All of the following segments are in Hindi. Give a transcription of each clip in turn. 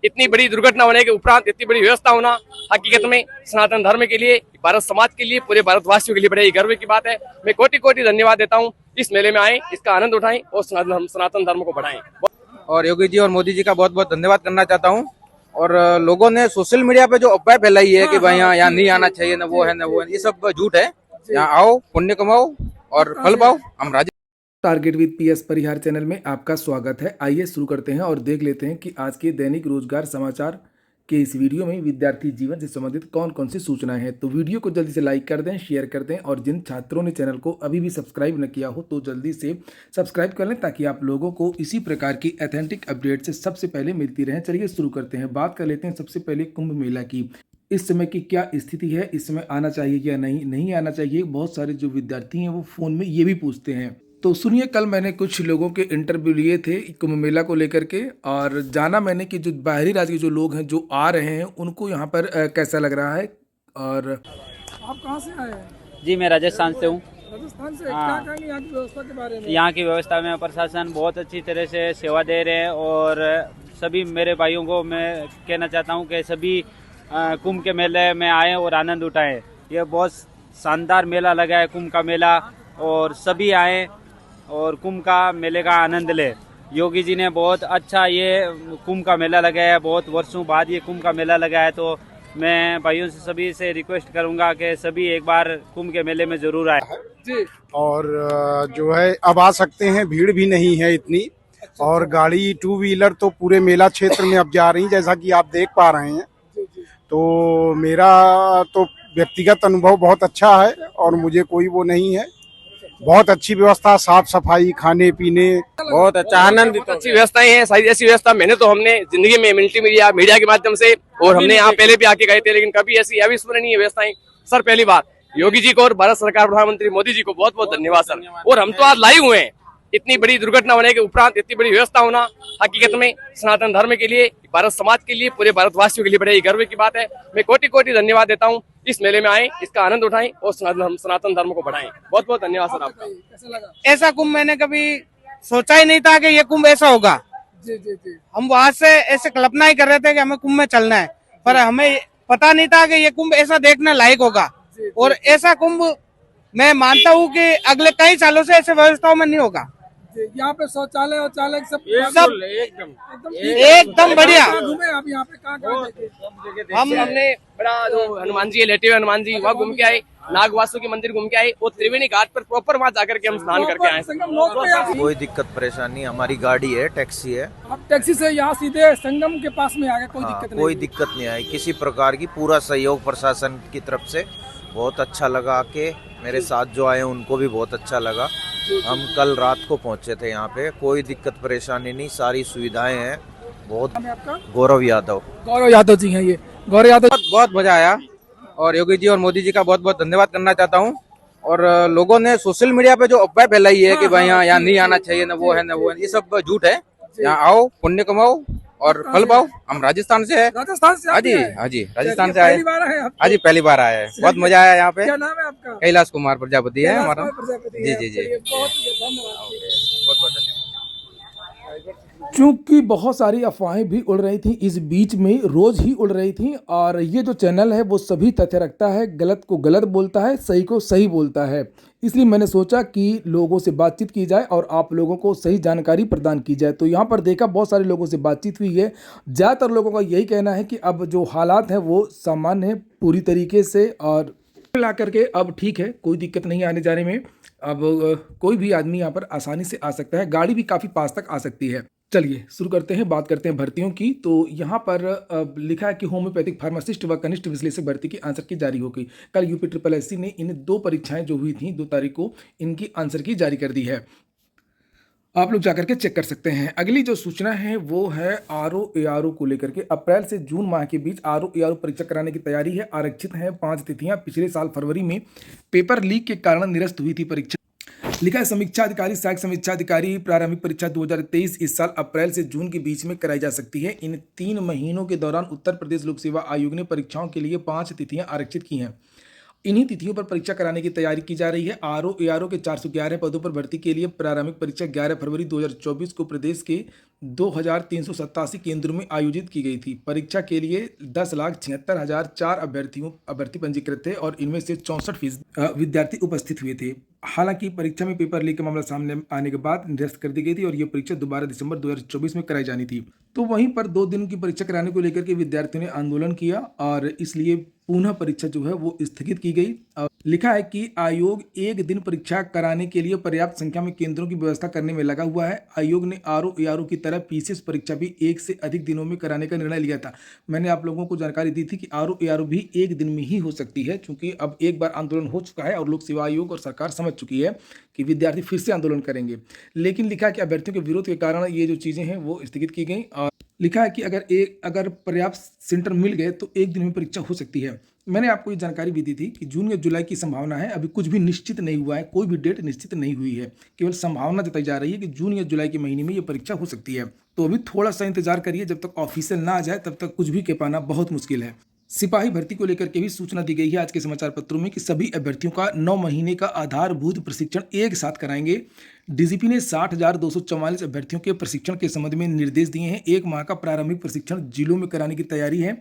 इतनी बड़ी दुर्घटना होने के उपरांत इतनी बड़ी व्यवस्था होना हकीकत में सनातन धर्म के लिए, भारत समाज के लिए, पूरे भारतवासियों के लिए बड़े ही गर्व की बात है। मैं कोटि कोटि धन्यवाद देता हूँ। इस मेले में आए, इसका आनंद उठाएं और सनातन धर्म को बढ़ाएं। और योगी जी और मोदी जी का बहुत बहुत धन्यवाद करना चाहता हूँ। और लोगों ने सोशल मीडिया पे जो अफवाह फैलाई है कि भाई यहाँ नहीं आना चाहिए, न वो है न वो है, ये सब झूठ है। यहाँ आओ, पुण्य कमाओ और फल पाओ। हम राजी। Target with PS Parihar channel में आपका स्वागत है। आइए शुरू करते हैं और देख लेते हैं कि आज के दैनिक रोजगार समाचार के इस वीडियो में विद्यार्थी जीवन से संबंधित कौन कौन सी सूचनाएं हैं। तो वीडियो को जल्दी से लाइक कर दें, शेयर कर दें और जिन छात्रों ने चैनल को अभी भी सब्सक्राइब न किया हो तो जल्दी से सब्सक्राइब कर लें ताकि आप लोगों को इसी प्रकार की ऑथेंटिक अपडेट से सबसे पहले मिलती रहें। चलिए शुरू करते हैं। बात कर लेते हैं सबसे पहले कुंभ मेला की। इस समय की क्या स्थिति है, इस समय आना चाहिए या नहीं आना चाहिए। बहुत सारे जो विद्यार्थी हैं वो फ़ोन में ये भी पूछते हैं। तो सुनिए, कल मैंने कुछ लोगों के इंटरव्यू लिए थे कुंभ मेला को लेकर के और जाना मैंने कि जो बाहरी राज्य के जो लोग हैं जो आ रहे हैं उनको यहाँ पर कैसा लग रहा है। और आप कहाँ से आए हैं? जी, मैं राजस्थान से हूँ। राजस्थान से। हाँ। क्या कहेंगे यहाँ की व्यवस्था के बारे में? यहाँ की व्यवस्था में प्रशासन बहुत अच्छी तरह से सेवा दे रहे हैं और सभी मेरे भाइयों को मैं कहना चाहता हूँ कि सभी कुंभ के मेले में आएँ और आनंद उठाएं। ये बहुत शानदार मेला लगा है कुंभ का मेला, और सभी आएँ और कुंभ का मेले का आनंद ले। योगी जी ने बहुत अच्छा ये कुंभ का मेला लगाया है, बहुत वर्षों बाद ये कुंभ का मेला लगा है। तो मैं भाइयों से सभी से रिक्वेस्ट करूंगा कि सभी एक बार कुंभ के मेले में जरूर आए। जी। और जो है अब आ सकते हैं, भीड़ भी नहीं है इतनी। और गाड़ी टू व्हीलर तो पूरे मेला क्षेत्र में अब जा रही, जैसा कि आप देख पा रहे हैं। तो मेरा तो व्यक्तिगत अनुभव बहुत अच्छा है और मुझे कोई वो नहीं है। बहुत अच्छी व्यवस्था, साफ सफाई, खाने पीने, बहुत अच्छा आनंद। बहुत अच्छी व्यवस्थाएं हैं। सारी ऐसी व्यवस्था मैंने तो हमने जिंदगी में मीडिया के माध्यम से और हमने यहाँ पहले भी आके गए थे, लेकिन कभी ऐसी अविस्मरणीय व्यवस्थाएं सर। पहली बात योगी जी को और भारत सरकार प्रधानमंत्री मोदी जी को बहुत बहुत धन्यवाद सर। और हम तो आज लाइव हुए हैं। इतनी बड़ी दुर्घटना होने के उपरांत इतनी बड़ी व्यवस्था होना हकीकत में सनातन धर्म के लिए, भारत समाज के लिए, पूरे भारतवासियों के लिए बड़े ही गर्व की बात है। मैं कोटि कोटि धन्यवाद देता हूँ। इस मेले में आए, इसका आनंद उठाएं और सनातन धर्म को बढ़ाएं। बहुत बहुत धन्यवाद सर आपका। कैसा लगा? ऐसा कुंभ मैंने कभी सोचा ही नहीं था कि ये कुंभ ऐसा होगा। जी जी जी। हम वहां से ऐसे कल्पना ही कर रहे थे कि हमें कुंभ में चलना है, पर हमें पता नहीं था कि ये कुंभ ऐसा देखने लायक होगा। और ऐसा कुंभ मैं मानता हूँ कि अगले कई सालों से ऐसे व्यवस्थाओं में नहीं होगा। यहाँ पे शौचालय और सब एकदम बढ़िया। घूमे आप यहाँ पे? कहाँ देखे? हमने बड़ा जो हनुमान जी लेटे हुए हनुमान जी वहाँ घूम के आए, नागवासु के मंदिर घूम के आए और त्रिवेणी घाट पर प्रॉपर वहाँ जाकर के हम स्नान करके आए। संगम रोड पे आप? कोई दिक्कत परेशानी, हमारी गाड़ी है, टैक्सी है। आप टैक्सी से यहाँ सीधे संगम के पास में आ गए, कोई दिक्कत नहीं? कोई दिक्कत नहीं आई किसी प्रकार की। पूरा सहयोग प्रशासन की तरफ से बहुत अच्छा लगा। आके मेरे साथ जो आए उनको भी बहुत अच्छा लगा। हम कल रात को पहुंचे थे यहाँ पे, कोई दिक्कत परेशानी नहीं, सारी सुविधाएं हैं। बहुत। आपका? गौरव यादव। गौरव यादव जी हैं ये। गौरव यादव। बहुत मजा आया और योगी जी और मोदी जी का बहुत बहुत धन्यवाद करना चाहता हूँ। और लोगों ने सोशल मीडिया पे जो अफवाह फैलाई है कि भाई यहाँ नहीं आना चाहिए, न वो है न वो है, ये सब झूठ है। यहाँ आओ, पुण्य कमाओ और फल पाओ। हम राजस्थान से है। राजस्थान से? हाँ जी, हाँ जी, राजस्थान से आए। पहली बार आए आप? हाँ जी, पहली बार आया है। बहुत मजा आया यहाँ पे। क्या नाम है आपका? कैलाश कुमार प्रजापति है हमारा। प्रजापति जी है। जी जी, चलिए, बहुत धन्यवाद। बहुत बहुत धन्यवाद। चूंकि बहुत सारी अफवाहें भी उड़ रही थी इस बीच में, रोज ही उड़ रही थी। और ये जो चैनल है वो सभी तथ्य रखता है, गलत को गलत बोलता है, सही को सही बोलता है। इसलिए मैंने सोचा कि लोगों से बातचीत की जाए और आप लोगों को सही जानकारी प्रदान की जाए। तो यहाँ पर देखा बहुत सारे लोगों से बातचीत हुई है। ज़्यादातर लोगों का यही कहना है कि अब जो हालात हैं वो सामान्य है पूरी तरीके से, और मिला करके अब ठीक है, कोई दिक्कत नहीं आने जाने में। अब कोई भी आदमी यहाँ पर आसानी से आ सकता है, गाड़ी भी काफ़ी पास तक आ सकती है। चलिए शुरू करते हैं, बात करते हैं भर्तियों की। तो यहाँ पर लिखा है कि होम्योपैथिक फार्मासिस्ट व कनिष्ठ विश्लेषक भर्ती की आंसर की जारी हो गई। कल यूपी SSSC ने इन 2 परीक्षाएं जो हुई थी 2 तारीख को, इनकी आंसर की जारी कर दी है। आप लोग जाकर के चेक कर सकते हैं। अगली जो सूचना है वो है RO ARO को लेकर के। अप्रैल से जून माह के बीच RO ARO परीक्षा कराने की तैयारी है। आरक्षित हैं 5 तिथियां। पिछले साल फरवरी में पेपर लीक के कारण निरस्त हुई थी परीक्षा। लिखा है समीक्षा अधिकारी, सहायक समीक्षा अधिकारी प्रारंभिक परीक्षा 2023 इस साल अप्रैल से जून के बीच में कराई जा सकती है। इन 3 महीनों के दौरान उत्तर प्रदेश लोक सेवा आयोग ने परीक्षाओं के लिए 5 तिथियां आरक्षित की हैं। इन्हीं तिथियों पर परीक्षा कराने की तैयारी की जा रही है। आरओ एआरओ के 411 पदों पर भर्ती के लिए प्रारंभिक परीक्षा 11 फरवरी 2024 को प्रदेश के 2387 केंद्रों में आयोजित की गई थी। परीक्षा के लिए 10,76,004 अभ्यर्थी पंजीकृत थे और इनमें से 64% विद्यार्थी उपस्थित हुए थे। हालांकि परीक्षा में पेपर लीक का मामला सामने आने के बाद निरस्त कर दी गई थी और यह परीक्षा दोबारा दिसंबर 2024 में कराई जानी थी। तो वहीं पर 2 दिन की परीक्षा कराने को लेकर के विद्यार्थियों ने आंदोलन किया और इसलिए पुनः परीक्षा जो है वो स्थगित की गई। लिखा है कि आयोग 1 दिन परीक्षा कराने के लिए पर्याप्त संख्या में केंद्रों की व्यवस्था करने में लगा हुआ है। आयोग ने आरओ एआरओ की तरह पीसीएस परीक्षा भी 1 से अधिक दिनों में कराने का निर्णय लिया था। मैंने आप लोगों को जानकारी दी थी कि आरओ एआरओ भी 1 दिन में ही हो सकती है, क्योंकि अब एक बार आंदोलन हो चुका है और लोक सेवा आयोग और सरकार समझ चुकी है कि विद्यार्थी फिर से आंदोलन करेंगे। लेकिन लिखा है कि अभ्यर्थियों के विरोध के कारण ये जो चीज़ें हैं वो स्थगित की गई और लिखा है कि अगर पर्याप्त सेंटर मिल गए तो 1 दिन में परीक्षा हो सकती है। मैंने आपको ये जानकारी भी दी थी कि जून या जुलाई की संभावना है। अभी कुछ भी निश्चित नहीं हुआ है, कोई भी डेट निश्चित नहीं हुई है, केवल संभावना जताई जा रही है कि जून या जुलाई के महीने में ये परीक्षा हो सकती है। तो अभी थोड़ा सा इंतजार करिए, जब तक ऑफिशियल ना आ जाए तब तक कुछ भी कह पाना बहुत मुश्किल है। सिपाही भर्ती को लेकर के भी सूचना दी गई है आज के समाचार पत्रों में कि सभी अभ्यर्थियों का 9 महीने का आधारभूत प्रशिक्षण एक साथ कराएंगे। डीजीपी ने 60,244 अभ्यर्थियों के प्रशिक्षण के संबंध में निर्देश दिए हैं। 1 माह का प्रारंभिक प्रशिक्षण जिलों में कराने की तैयारी है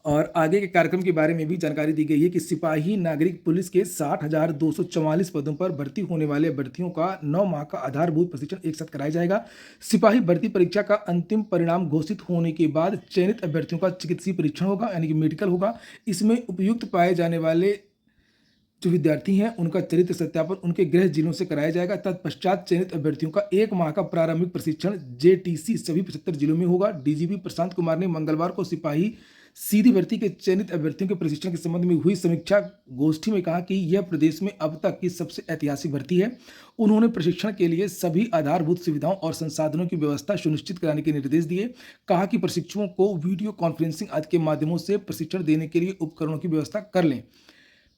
और आगे के कार्यक्रम के बारे में भी जानकारी दी गई है कि सिपाही नागरिक पुलिस के 60,244 पदों पर भर्ती होने वाले अभ्यर्थियों का 9 माह का आधारभूत प्रशिक्षण एक साथ कराया जाएगा। सिपाही भर्ती परीक्षा का अंतिम परिणाम घोषित होने के बाद चयनित अभ्यर्थियों का चिकित्सीय परीक्षण होगा, यानी कि मेडिकल होगा। इसमें उपयुक्त पाए जाने वाले जो विद्यार्थी हैं उनका चरित्र सत्यापन उनके गृह जिलों से कराया जाएगा। तत्पश्चात चयनित अभ्यर्थियों का 1 माह का प्रारंभिक प्रशिक्षण जेटीसी सभी 75 जिलों में होगा। डीजीपी प्रशांत कुमार ने मंगलवार को सिपाही सीधी भर्ती के चयनित अभ्यर्थियों के प्रशिक्षण के संबंध में हुई समीक्षा गोष्ठी में कहा कि यह प्रदेश में अब तक की सबसे ऐतिहासिक भर्ती है। उन्होंने प्रशिक्षण के लिए सभी आधारभूत सुविधाओं और संसाधनों की व्यवस्था सुनिश्चित कराने के निर्देश दिए। कहा कि प्रशिक्षुओं को वीडियो कॉन्फ्रेंसिंग आदि के माध्यमों से प्रशिक्षण देने के लिए उपकरणों की व्यवस्था कर लें।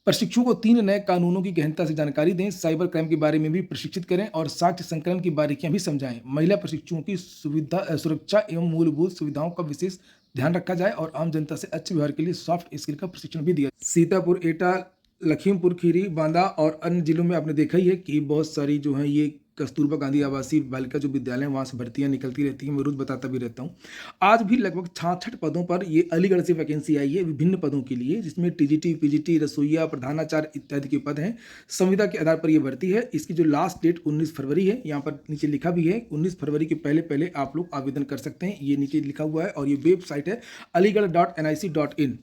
प्रशिक्षुओं को 3 नए कानूनों की गहनता से जानकारी दें, साइबर क्राइम के बारे में भी प्रशिक्षित करें और साक्ष्य संकलन की बारीकियां भी समझाएं। महिला प्रशिक्षुओं की सुरक्षा एवं मूलभूत सुविधाओं का विशेष ध्यान रखा जाए और आम जनता से अच्छे व्यवहार के लिए सॉफ्ट स्किल का प्रशिक्षण भी दिया। सीतापुर, एटा, लखीमपुर खीरी, बांदा और अन्य जिलों में आपने देखा ही है कि बहुत सारी जो है ये कस्तूरबा गांधी आवासीय बालिका जो विद्यालय हैं वहाँ से भर्तियां निकलती रहती हैं। मैं रोज बताता भी रहता हूँ। आज भी लगभग 66 पदों पर ये अलीगढ़ से वैकेंसी आई है विभिन्न पदों के लिए, जिसमें टीजीटी, पीजीटी, रसोईया, प्रधानाचार्य इत्यादि के पद हैं। संविदा के आधार पर यह भर्ती है। इसकी जो लास्ट डेट 19 फरवरी है, यहाँ पर नीचे लिखा भी है 19 फरवरी के पहले आप लोग आवेदन कर सकते हैं। ये नीचे लिखा हुआ है और ये वेबसाइट है aligarh.nic.in।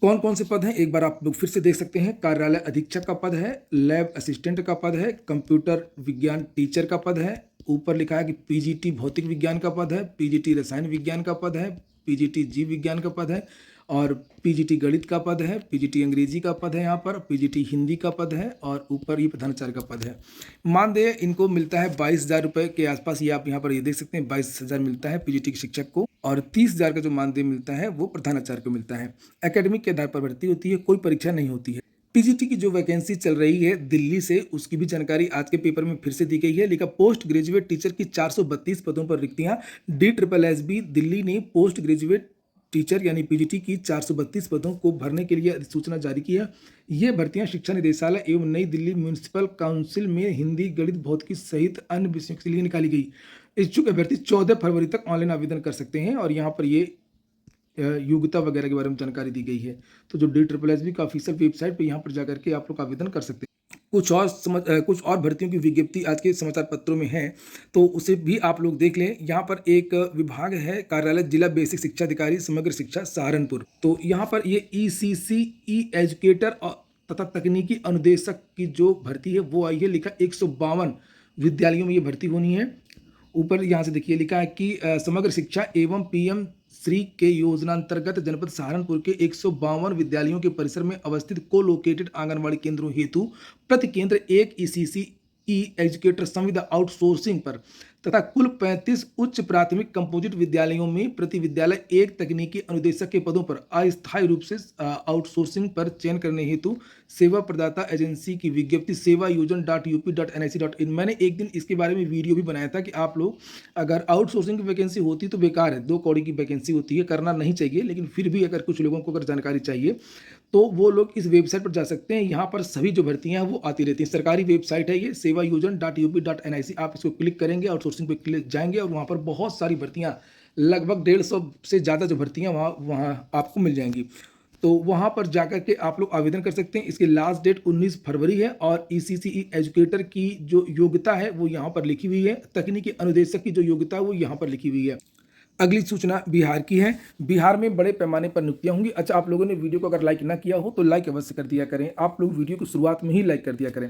कौन कौन से पद हैं एक बार आप लोग फिर से देख सकते हैं। कार्यालय अधीक्षक का पद है, लैब असिस्टेंट का पद है, कंप्यूटर विज्ञान टीचर का पद है। ऊपर लिखा है कि पीजीटी भौतिक विज्ञान का पद है, पीजीटी रसायन विज्ञान का पद है, पीजीटी जीव विज्ञान का पद है और पीजीटी गणित का पद है, पीजीटी अंग्रेजी का पद है, यहाँ पर पीजीटी हिंदी का पद है और ऊपर ये प्रधानाचार्य का पद है। मानदेय इनको मिलता है 22,000 रुपये के आसपास। ये आप यहाँ पर ये देख सकते हैं 22,000 मिलता है पीजीटी के शिक्षक को और 30,000 का जो मानदेय मिलता है वो प्रधानाचार्य को मिलता है। एकेडमिक के आधार पर भर्ती होती है, कोई परीक्षा नहीं होती है। पीजीटी की जो वैकेंसी चल रही है दिल्ली से, उसकी भी जानकारी आज के पेपर में फिर से दी गई है। लिखा पोस्ट ग्रेजुएट टीचर की 432 पदों पर रिक्तियां। DSSB दिल्ली ने पोस्ट ग्रेजुएट टीचर यानी पीजीटी की 432 पदों को भरने के लिए अधिसूचना जारी की है। ये भर्तियां शिक्षा निदेशालय एवं नई दिल्ली म्यूनिसिपल काउंसिल में हिंदी, गणित, भौतिकी सहित अन्य विषयों के लिए निकाली गई। इच्छुक अभ्यर्थी 14 फरवरी तक ऑनलाइन आवेदन कर सकते हैं और यहाँ पर ये योग्यता वगैरह के बारे में जानकारी दी गई है। तो जो DSSB का ऑफिशियल वेबसाइट पर यहाँ पर जाकर के आप लोग आवेदन कर सकते हैं। कुछ और भर्तियों की विज्ञप्ति आज के समाचार पत्रों में है, तो उसे भी आप लोग देख लें। यहाँ पर एक विभाग है, कार्यालय जिला बेसिक शिक्षा अधिकारी समग्र शिक्षा सहारनपुर। तो यहाँ पर ये ECC एजुकेटर तथा तकनीकी अनुदेशक की जो भर्ती है वो आई है। लिखा 152 विद्यालयों में ये भर्ती होनी है। ऊपर यहाँ से देखिए लिखा है कि समग्र शिक्षा एवं PM श्री के योजना अंतर्गत जनपद सहारनपुर के 152 विद्यालयों के परिसर में अवस्थित को-लोकेटेड आंगनबाड़ी केंद्रों हेतु प्रति केंद्र 1 ECC एजुकेटर संविदा आउटसोर्सिंग पर तथा कुल 35 उच्च प्राथमिक कंपोजिट विद्यालयों में प्रति विद्यालय एक तकनीकी अनुदेशक के पदों पर अस्थायी रूप से आउटसोर्सिंग पर चयन करने हेतु सेवा प्रदाता एजेंसी की विज्ञप्ति sevayojan.up.nic.in। मैंने एक दिन इसके बारे में वीडियो भी बनाया था कि आप लोग अगर आउटसोर्सिंग की वैकेंसी होती तो बेकार है, 2 कौड़ी की वैकेंसी होती है, करना नहीं चाहिए, लेकिन फिर भी अगर कुछ लोगों को अगर जानकारी चाहिए तो वो लोग इस वेबसाइट पर जा सकते हैं। यहाँ पर सभी जो भर्तियां हैं वो आती रहती हैं। सरकारी वेबसाइट है ये sevayojan.up.nic। आप इसको क्लिक करेंगे, आउटसोर्सिंग पे क्लिक जाएंगे और वहाँ पर बहुत सारी भर्तियां, लगभग 150 से ज़्यादा जो भर्तियां वहाँ आपको मिल जाएंगी। तो वहाँ पर जाकर के आप लोग आवेदन कर सकते हैं। इसकी लास्ट डेट 19 फरवरी है और ECCE एजुकेटर की जो योग्यता है वो यहाँ पर लिखी हुई है। तकनीकी अनुदेशक की जो योग्यता है वो यहाँ पर लिखी हुई है। अगली सूचना बिहार की है। बिहार में बड़े पैमाने पर नियुक्तियां होंगी। अच्छा, आप लोगों ने वीडियो को अगर लाइक ना किया हो तो लाइक अवश्य कर दिया करें। आप लोग वीडियो को शुरुआत में ही लाइक कर दिया करें।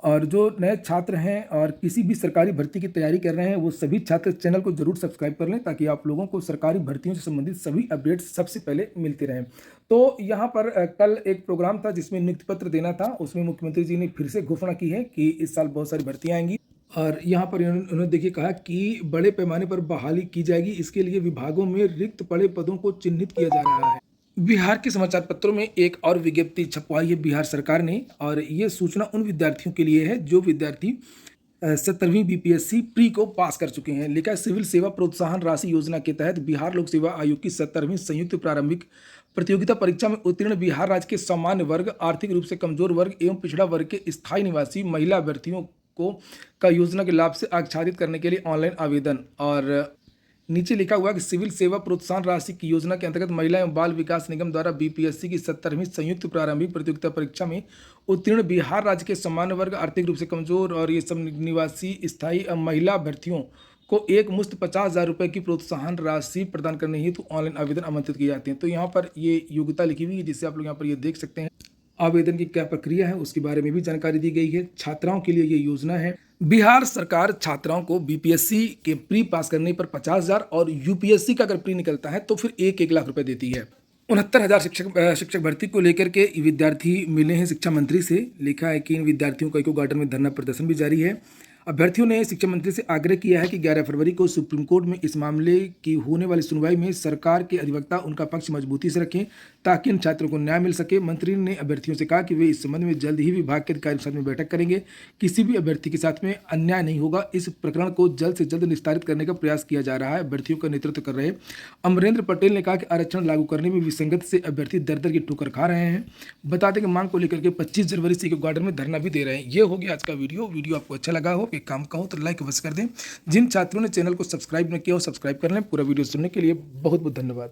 और जो नए छात्र हैं और किसी भी सरकारी भर्ती की तैयारी कर रहे हैं वो सभी छात्र चैनल को जरूर सब्सक्राइब कर लें ताकि आप लोगों को सरकारी भर्तियों से संबंधित सभी अपडेट्स सबसे पहले मिलते रहें। तो यहाँ पर कल एक प्रोग्राम था जिसमें नियुक्ति पत्र देना था। उसमें मुख्यमंत्री जी ने फिर से घोषणा की है कि इस साल बहुत सारी भर्तियाँ आएंगी और यहाँ पर उन्होंने देखिए कहा कि बड़े पैमाने पर बहाली की जाएगी। इसके लिए विभागों में रिक्त पड़े पदों को चिन्हित किया जा रहा है। बिहार के समाचार पत्रों में एक और विज्ञप्ति छपवाई है बिहार सरकार ने और ये सूचना उन विद्यार्थियों के लिए है जो विद्यार्थी 17वीं BPSC प्री को पास कर चुके हैं। लिखा है सिविल सेवा प्रोत्साहन राशि योजना के तहत बिहार लोक सेवा आयोग की 17वीं संयुक्त प्रारंभिक प्रतियोगिता परीक्षा में उत्तीर्ण बिहार राज्य के सामान्य वर्ग, आर्थिक रूप से कमजोर वर्ग एवं पिछड़ा वर्ग के स्थायी निवासी महिला अभ्यर्थियों का योजना के लाभ से आच्छादित करने के लिए ऑनलाइन आवेदन। और नीचे लिखा हुआ है कि सिविल सेवा प्रोत्साहन राशि की योजना के अंतर्गत महिला एवं बाल विकास निगम द्वारा BPSC की 17वीं संयुक्त प्रारंभिक प्रतियोगिता परीक्षा में उत्तीर्ण बिहार राज्य के सामान्य वर्ग, आर्थिक रूप से कमजोर और ये सब निवासी स्थायी महिला अभ्यर्थियों को एक मुश्त 50,000 रुपये की प्रोत्साहन राशि प्रदान करने हेतु ऑनलाइन आवेदन आमंत्रित किए जाते हैं। तो यहाँ पर ये योग्यता लिखी हुई है जिससे आप लोग यहाँ पर ये देख सकते हैं आवेदन की क्या प्रक्रिया है, उसके बारे में भी जानकारी दी गई है। छात्राओं के लिए ये योजना है। बिहार सरकार छात्राओं को BPSC के प्री पास करने पर 50,000 और UPSC का अगर प्री निकलता है तो फिर 1 लाख रुपए देती है। 69,000 शिक्षक भर्ती को लेकर के विद्यार्थी मिले हैं शिक्षा मंत्री से। लिखा है कि इन विद्यार्थियों का इको गार्डन में धरना प्रदर्शन भी जारी है। अभ्यर्थियों ने शिक्षा मंत्री से आग्रह किया है कि 11 फरवरी को सुप्रीम कोर्ट में इस मामले की होने वाली सुनवाई में सरकार के अधिवक्ता उनका पक्ष मजबूती से रखें ताकि इन छात्रों को न्याय मिल सके। मंत्री ने अभ्यर्थियों से कहा कि वे इस संबंध में जल्द ही विभाग के अधिकारियों के साथ में बैठक करेंगे। किसी भी अभ्यर्थी के साथ में अन्याय नहीं होगा। इस प्रकरण को जल्द से जल्द निस्तारित करने का प्रयास किया जा रहा है। अभ्यर्थियों का नेतृत्व कर रहे अमरेंद्र पटेल ने कहा कि आरक्षण लागू करने में विसंगत से अभ्यर्थी दर दर की ठोकर खा रहे हैं। बता दें कि मांग को लेकर के 25 जनवरी से इको गार्डन में धरना भी दे रहे हैं। ये हो गया आज का वीडियो आपको अच्छा लगा हो, एक काम का हो तो लाइक अवश्य कर दें। जिन छात्रों ने चैनल को सब्सक्राइब न किया हो सब्सक्राइब कर लें। पूरा वीडियो सुनने के लिए बहुत बहुत धन्यवाद।